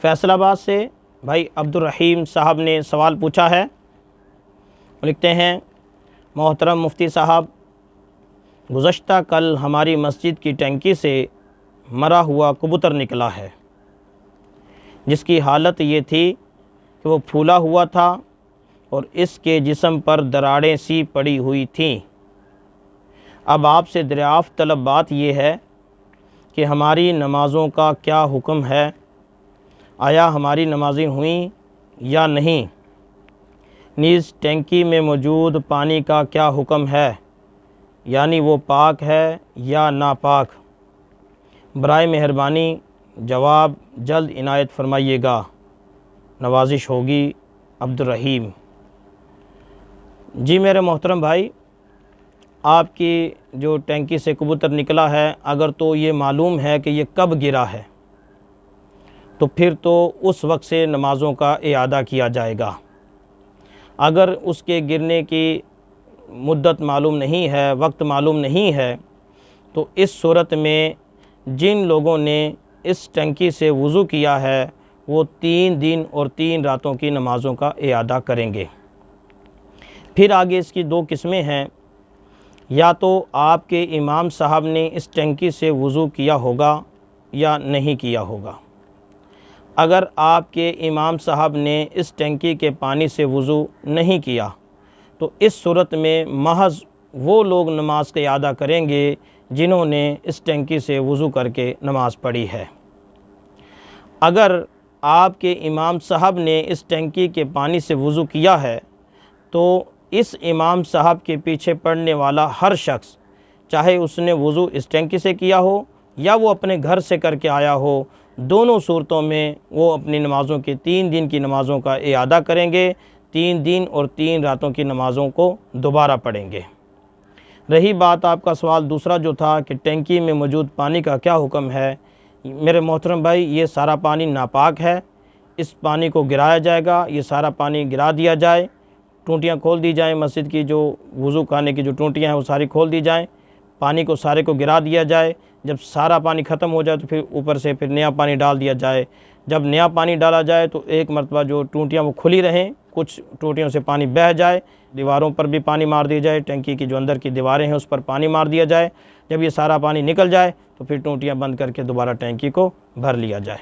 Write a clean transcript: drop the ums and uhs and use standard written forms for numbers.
फैसलाबाद से भाई अब्दुल रहीम साहब ने सवाल पूछा है। वो लिखते हैं, मोहतरम मुफ्ती साहब, गुज़श्ता कल हमारी मस्जिद की टंकी से मरा हुआ कबूतर निकला है, जिसकी हालत ये थी कि वो फूला हुआ था और इसके जिस्म पर दरारें सी पड़ी हुई थीं। अब आपसे दरियाफ़्त तलब बात यह है कि हमारी नमाज़ों का क्या हुक्म है, आया हमारी नमाज़ें हुई या नहीं, नीज़ टंकी में मौजूद पानी का क्या हुक्म है, यानी वो पाक है या नापाक। बराए मेहरबानी जवाब जल्द इनायत फरमाइएगा, नवाजिश होगी। अब्दुल रहीम। जी मेरे मोहतरम भाई, आपकी जो टंकी से कबूतर निकला है, अगर तो ये मालूम है कि ये कब गिरा है तो फिर तो उस वक्त से नमाज़ों का इआदा किया जाएगा। अगर उसके गिरने की मुद्दत मालूम नहीं है, वक्त मालूम नहीं है, तो इस सूरत में जिन लोगों ने इस टंकी से वज़ू किया है वो 3 दिन और 3 रातों की नमाज़ों का इआदा करेंगे। फिर आगे इसकी 2 किस्में हैं। या तो आपके इमाम साहब ने इस टंकी से वज़ू किया होगा या नहीं किया होगा। अगर आपके इमाम साहब ने इस टंकी के पानी से वज़ू नहीं किया तो इस सूरत में महज़ वो लोग नमाज का इआदा करेंगे जिन्होंने इस टंकी से वज़ू करके नमाज़ पढ़ी है। अगर आपके इमाम साहब ने इस टंकी के पानी से वज़ू किया है तो इस इमाम साहब के पीछे पढ़ने वाला हर शख्स, चाहे उसने वज़ू इस टंकी से किया हो या वो अपने घर से करके आया हो, दोनों सूरतों में वो अपनी नमाज़ों के 3 दिन की नमाज़ों का इआदा करेंगे, 3 दिन और 3 रातों की नमाज़ों को दोबारा पढ़ेंगे। रही बात आपका सवाल दूसरा जो था कि टंकी में मौजूद पानी का क्या हुक्म है, मेरे मोहतरम भाई, ये सारा पानी नापाक है। इस पानी को गिराया जाएगा, ये सारा पानी गिरा दिया जाए, टूटियाँ खोल दी जाएँ, मस्जिद की जो वज़ू खाने की जो टूटियाँ हैं वो सारी खोल दी जाएँ, पानी को सारे को गिरा दिया जाए। जब सारा पानी ख़त्म हो जाए तो फिर ऊपर से फिर नया पानी डाल दिया जाए। जब नया पानी डाला जाए तो एक मरतबा जो टूटियाँ वो खुली रहें, कुछ टूटियों से पानी बह जाए, दीवारों पर भी पानी मार दिया जाए, टंकी की जो अंदर की दीवारें हैं उस पर पानी मार दिया जाए। जब ये सारा पानी निकल जाए तो फिर टूटियाँ बंद करके दोबारा टंकी को भर लिया जाए।